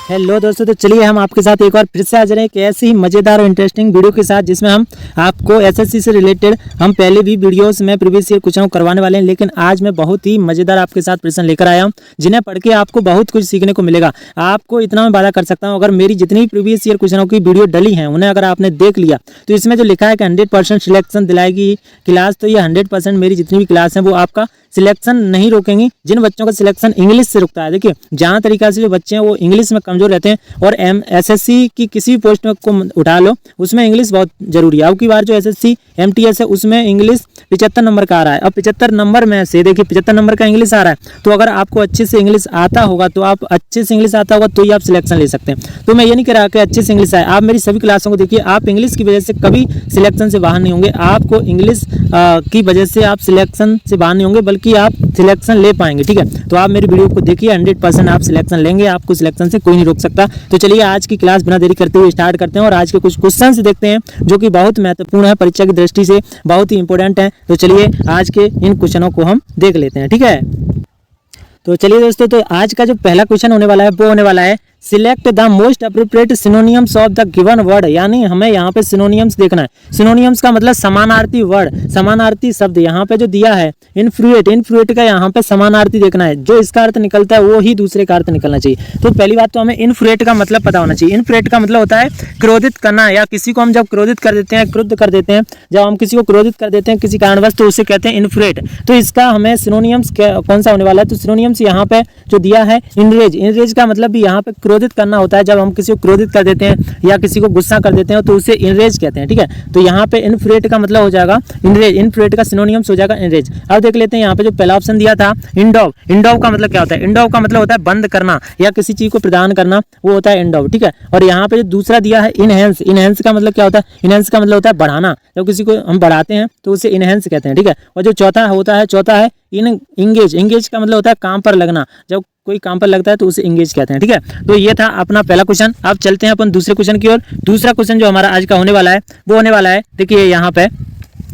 Hello दोस्तों, तो चलिए हम आपके साथ एक बार फिर से हाजिर हैं एक ऐसी ही मज़ेदार और इंटरेस्टिंग वीडियो के साथ जिसमें हम आपको एसएससी से रिलेटेड हम पहले भी वीडियोस में प्रीवियस ईयर क्वेश्चन करवाने वाले हैं। लेकिन आज मैं बहुत ही मज़ेदार आपके साथ प्रश्न लेकर आया हूं जिन्हें पढ़ के आपको बहुत कुछ सीखने को मिलेगा। आपको इतना मैं वादा कर सकता हूँ, अगर मेरी जितनी प्रीवियस ईयर क्वेश्चनों की वीडियो डली हैं उन्हें अगर आपने देख लिया तो इसमें जो लिखा है कि 100% सिलेक्शन दिलाएगी क्लास, तो ये 100% मेरी जितनी भी क्लास हैं वो आपका सिलेक्शन नहीं रोकेंगी। जिन बच्चों का सिलेक्शन इंग्लिश से रुकता है, देखिए जहाँ तरीका से जो बच्चे हैं वो इंग्लिश में कमजोर रहते हैं और एसएससी की किसी भी पोस्ट को उठा लो उसमें इंग्लिश बहुत जरूरी है। अब की बार जो एसएससी एमटीएस है उसमें इंग्लिश 75 नंबर का आ रहा है। अब 75 नंबर में से देखिए 75 नंबर का इंग्लिश आ रहा है, तो अगर आपको अच्छे से इंग्लिश आता होगा तो आप अच्छे से इंग्लिश आता होगा तो ही आप सिलेक्शन ले सकते हैं। तो मैं ये नहीं कह रहा कि अच्छे से इंग्लिश आए, आप मेरी सभी क्लासों को देखिए, आप इंग्लिश की वजह से कभी सिलेक्शन से बाहर नहीं होंगे। आपको इंग्लिश की वजह से आप सिलेक्शन से बाहर नहीं होंगे बल्कि आप सिलेक्शन ले पाएंगे। ठीक है, तो आप मेरी वीडियो को देखिए, 100% आप सिलेक्शन लेंगे, आपको सिलेक्शन से कोई नहीं रोक सकता। तो चलिए आज की क्लास बिना देरी करते हुए स्टार्ट करते हैं और आज के कुछ क्वेश्चंस देखते हैं जो कि बहुत महत्वपूर्ण है, परीक्षा की दृष्टि से बहुत ही इंपॉर्टेंट है। तो चलिए आज के इन क्वेश्चनों को हम देख लेते हैं। ठीक है, तो चलिए दोस्तों, तो आज का जो पहला क्वेश्चन होने वाला है वो होने वाला है select the most appropriate synonyms of the given word. यानी हमें यहाँ पे सिनोनियम्स देखना है। सिनोनियम्स का मतलब समानार्थी वर्ड, समानार्थी शब्द यहाँ पे जो दिया है। इनफ्लुएट, इनफ्लुएट का यहाँ पे समानार्थी देखना है, जो इसका अर्थ निकलता है वो ही दूसरे का अर्थ निकलना चाहिए। तो पहली बात तो हमें इनफ्लुएट का मतलब पता होना चाहिए। इनफ्लुएट का मतलब होता है क्रोधित करना, या किसी को हम जब क्रोधित कर देते हैं, क्रुद्ध कर देते हैं, जब हम किसी को क्रोधित कर देते हैं किसी कारणवश तो उसे कहते हैं इनफ्लुएट। तो इसका हमें सिनोनियम्स कौन सा होने वाला है, तो सिनोनियम्स यहाँ पे जो दिया है इनरेज। इनरेज का मतलब भी यहाँ पे क्रोधित करना होता है। जब हम किसी को क्रोधित कर देते हैं या किसी को गुस्सा कर देते हैं तो उसे इनरेज कहते हैं। ठीक है, तो यहाँ पे इनफ्लुएट का मतलब हो जाएगा इनरेज, इनफ्लुएट का सिनोनिम्स हो जाएगा इनरेज। अब देख लेते हैं यहाँ पे जो पहला ऑप्शन दिया था इंडोव। इंडोव का मतलब क्या होता है? इंडोव का मतलब होता है बंद करना या किसी चीज को प्रदान करना, वो होता है इंडोव। ठीक है, और यहाँ पे जो दूसरा दिया है इनहेंस। इनहेंस का मतलब क्या होता है? इनहेंस का मतलब होता है बढ़ाना, जब किसी को हम बढ़ाते हैं तो उसे इनहेंस कहते हैं। ठीक है, और जो चौथा है इंगेज। इंगेज का मतलब होता है काम पर लगना, जब कोई काम पर लगता है तो उसे इंगेज कहते हैं। ठीक है, तो ये था अपना पहला क्वेश्चन। अब चलते हैं अपन दूसरे क्वेश्चन की ओर। दूसरा क्वेश्चन जो हमारा आज का होने वाला है वो होने वाला है, देखिए यहाँ पे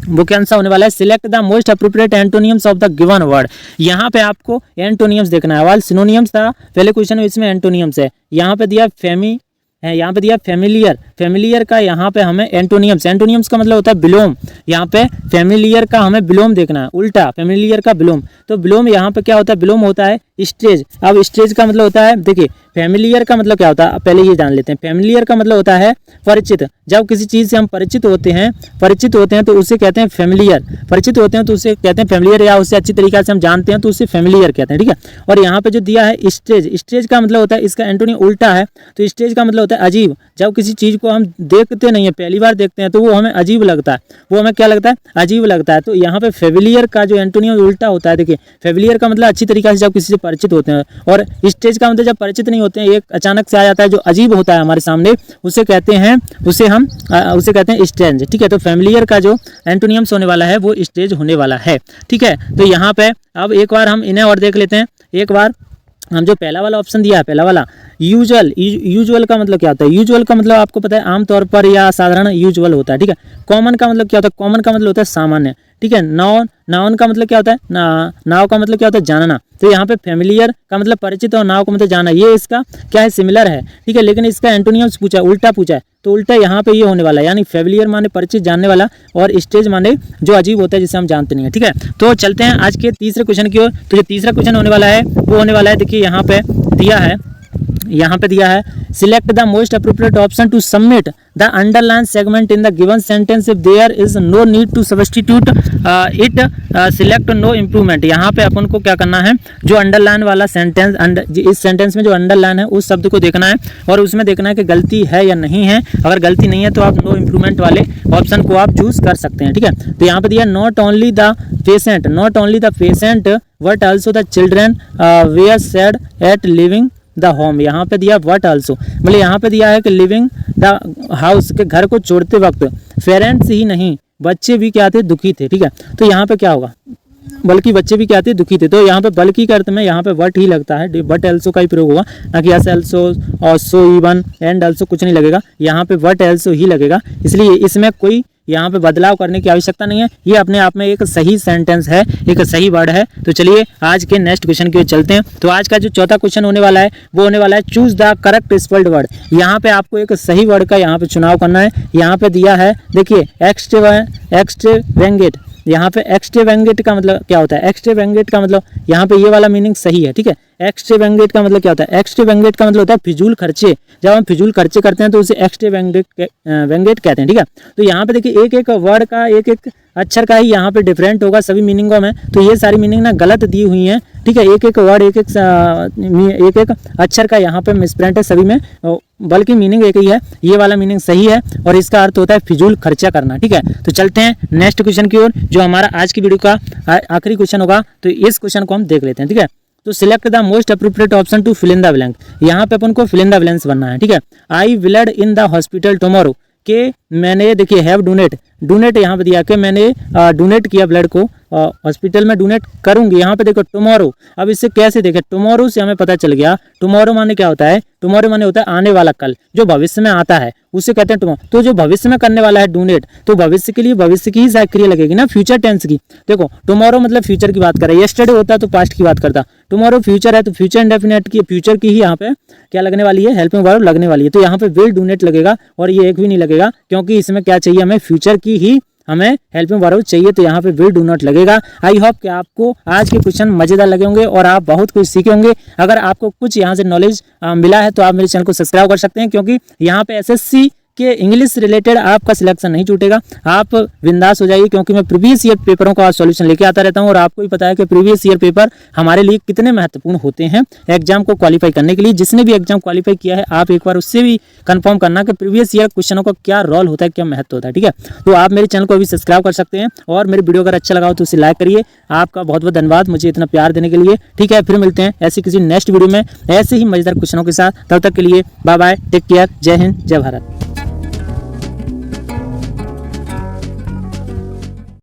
वो क्या आंसर होने वाला है, select the most appropriate एंटोनियम्स of the given word. यहाँ पे आपको एंटोनियम्स देखना है। वाल सिनोनियम्स था पहले क्वेश्चन में, इसमें एंटोनियम्स है। यहाँ पे दिया यहाँ पे दिया फेमिलियर। फेमिलियर का यहाँ पे हमें एंटोनियम्स, एंटोनियम्स का मतलब होता है बिलोम। यहाँ पे फेमिलियर का हमें बिलोम देखना है, उल्टा फेमिलियर का बिलोम। तो बिलोम यहाँ पे क्या होता है? बिलोम होता है स्टेज। अब स्टेज का मतलब होता है, देखिए फेमिलियर का मतलब क्या होता है पहले ये जान लेते हैं। फेमिलियर का मतलब होता है परिचित। जब किसी चीज से हम परिचित होते हैं तो उसे कहते हैं फेमिलियर। परिचित होते हैं तो उसे कहते हैं फेमिलियर, या उससे अच्छी तरीके से हम जानते हैं तो उसे फेमिलियर कहते हैं। ठीक है, और यहाँ पे जो दिया है स्टेज। स्टेज का मतलब होता है, इसका एंटोनियम उल्टा है, तो स्टेज का मतलब होता है अजीब। जब किसी चीज को हम देखते नहीं है, पहली बार देखते हैं तो वो हमें अजीब लगता है, वो हमें क्या लगता है? अजीब लगता है। तो यहाँ पे फेमिलियर का जो एंटोनियम उल्टा होता है। देखिए फेमिलियर का मतलब अच्छी तरीके से जब किसी से परिचित होते हैं, और स्टेज का मतलब जब परिचित नहीं होते हैं, एक अचानक से आ जाता है जो अजीब होता है हमारे सामने, उसे कहते हैं स्टेज। ठीक है, तो फेमिलियर का जो एंटोनियम्स होने वाला है वो स्टेज होने वाला है। ठीक है, तो यहाँ पे अब एक बार हम इन्हें और देख लेते हैं। एक बार हम जो पहला वाला ऑप्शन दिया है, पहला वाला यूजुअल। यूजुअल का मतलब क्या होता है? यूजुअल का मतलब आपको पता है आमतौर पर या साधारण यूजुअल होता है। ठीक है, कॉमन का मतलब क्या होता है? कॉमन का मतलब होता है सामान्य। ठीक है, नाउन का मतलब क्या होता है? नाव का मतलब क्या होता है? जानना। तो यहाँ पे फेमिलियर का मतलब परिचित और नाव का मतलब जाना, ये इसका क्या है? सिमिलर है। ठीक है, लेकिन इसका एंटोनियम्स पूछा है, उल्टा पूछा है, तो उल्टा यहाँ पे ये होने वाला है। यानी फेमिलियर माने परिचित, जानने वाला, और स्टेज माने जो अजीब होता है जिसे हम जानते नहीं है। ठीक है, तो चलते हैं आज के तीसरे क्वेश्चन की ओर। तो जो तीसरा क्वेश्चन होने वाला है वो होने वाला है, देखिए यहाँ पे दिया है select the most appropriate option to submit the underline segment in the given sentence if there is no need to substitute it, select no improvement. यहाँ पे अपन को क्या करना है, जो अंडरलाइन वाला सेंटेंस, इस सेंटेंस में जो अंडरलाइन है उस शब्द को देखना है और उसमें देखना है कि गलती है या नहीं है। अगर गलती नहीं है तो आप नो इम्प्रूवमेंट वाले ऑप्शन को आप चूज कर सकते हैं। ठीक है, तो यहाँ पे दिया not only the patient but also the children were sad at leaving the home. यहाँ पे दिया वट आल्सो, मतलब यहाँ पे दिया है कि लिविंग द हाउस, के घर को छोड़ते वक्त पेरेंट्स ही नहीं बच्चे भी क्या थे? दुखी थे। ठीक है, तो यहाँ पे क्या होगा? बल्कि बच्चे भी क्या थे? दुखी थे। तो यहाँ पे बल्कि के अर्थ में यहाँ पे वट ही लगता है, वट एल्सो का ही प्रयोग होगा, ना कि एस एल्सो और सो इवन एंड आल्सो कुछ नहीं लगेगा। यहाँ पे वट एल्सो ही लगेगा, इसलिए इसमें कोई यहाँ पे बदलाव करने की आवश्यकता नहीं है, ये अपने आप में एक सही सेंटेंस है, एक सही वर्ड है। तो चलिए आज के नेक्स्ट क्वेश्चन की ओर चलते हैं। तो आज का जो चौथा क्वेश्चन होने वाला है वो होने वाला है choose the correct spelled word. यहाँ पे आपको एक सही वर्ड का यहाँ पे चुनाव करना है। यहाँ पे दिया है देखिए एक्सट्रावेगेंट। यहाँ पे एक्सट्रावेगेंट का मतलब क्या होता है? एक्सट्रावेगेंट का मतलब यहाँ पे ये वाला मीनिंग सही है, ठीक है। एक्सट्रावेगेंट का मतलब क्या होता है? एक्सट्रावेगेंट का मतलब होता है फिजूल खर्चे। जब हम फिजूल खर्चे करते हैं तो उसे एक्सट्रावेगेंट कहते हैं, ठीक है। तो यहाँ पे देखिए एक एक वर्ड का एक एक अक्षर का ही यहाँ पे डिफरेंट होगा सभी मीनिंगों में। तो ये सारी मीनिंग ना गलत दी हुई हैं, ठीक है। एक एक वर्ड एक एक अक्षर का यहाँ पे मिसप्रिंट है सभी में, बल्कि मीनिंग एक ही है। ये वाला मीनिंग सही है और इसका अर्थ होता है फिजूल खर्चा करना, ठीक है। तो चलते हैं नेक्स्ट क्वेश्चन की ओर, जो हमारा आज की वीडियो का आखिरी क्वेश्चन होगा। तो इस क्वेश्चन को हम देख लेते हैं, ठीक है। तो select the most appropriate option to fill in the blank. यहाँ पे अपन को फिल इन द ब्लैंक्स बनना है, ठीक है। आई विलड इन द हॉस्पिटल टुमारो, के मैंने देखिए हैव डोनेट यहाँ पे दिया कि मैंने डोनेट किया ब्लड को, हॉस्पिटल में डोनेट करूंगी। यहाँ पे देखो टुमारो, अब इससे कैसे देखें? टुमारो से हमें पता चल गया टुमारो माने क्या होता है? टुमारो माने होता है आने वाला कल, जो भविष्य में आता है उसे कहते हैं टुमारो। तो जो भविष्य में करने वाला है डोनेट, तो भविष्य के लिए भविष्य की ही शायद क्रिया लगेगी ना, फ्यूचर टेंस की। देखो टुमारो मतलब फ्यूचर की बात कर रहा है, यस्टरडे होता तो पास्ट की बात करता, टुमारो फ्यूचर है तो फ्यूचर इंडेफिनिट की फ्यूचर की ही यहाँ पे क्या लगने वाली है? हेल्पिंग वर्ब लगने वाली है। तो यहाँ पे विल डोनेट लगेगा और ये एक भी नहीं लगेगा, क्योंकि इसमें क्या चाहिए? हमें फ्यूचर की ही हमें हेल्पिंग वर्ब चाहिए। तो यहाँ पे विल डू नॉट लगेगा। आई होप कि आपको आज के क्वेश्चन मजेदार लगे होंगे और आप बहुत कुछ सीखे होंगे। अगर आपको कुछ यहाँ से नॉलेज मिला है तो आप मेरे चैनल को सब्सक्राइब कर सकते हैं, क्योंकि यहाँ पे एसएससी के इंग्लिश रिलेटेड आपका सिलेक्शन नहीं छूटेगा। आप बिंदास हो जाइए, क्योंकि मैं प्रीवियस ईयर पेपरों का सॉल्यूशन लेके आता रहता हूं और आपको भी पता है कि प्रीवियस ईयर पेपर हमारे लिए कितने महत्वपूर्ण होते हैं एग्जाम को क्वालिफाई करने के लिए। जिसने भी एग्जाम क्वालिफाई किया है आप एक बार उससे भी कंफर्म करना कि प्रीवियस ईयर क्वेश्चनों का क्या रोल होता है, क्या महत्व होता है, ठीक है। तो आप मेरे चैनल को अभी सब्सक्राइब कर सकते हैं और मेरे वीडियो अगर अच्छा लगा हो तो उसे लाइक करिए। आपका बहुत बहुत धन्यवाद मुझे इतना प्यार देने के लिए, ठीक है। फिर मिलते हैं ऐसी किसी नेक्स्ट वीडियो में ऐसे ही मजेदार क्वेश्चनों के साथ। तब तक के लिए बाय बाय, टेक केयर, जय हिंद, जय भारत।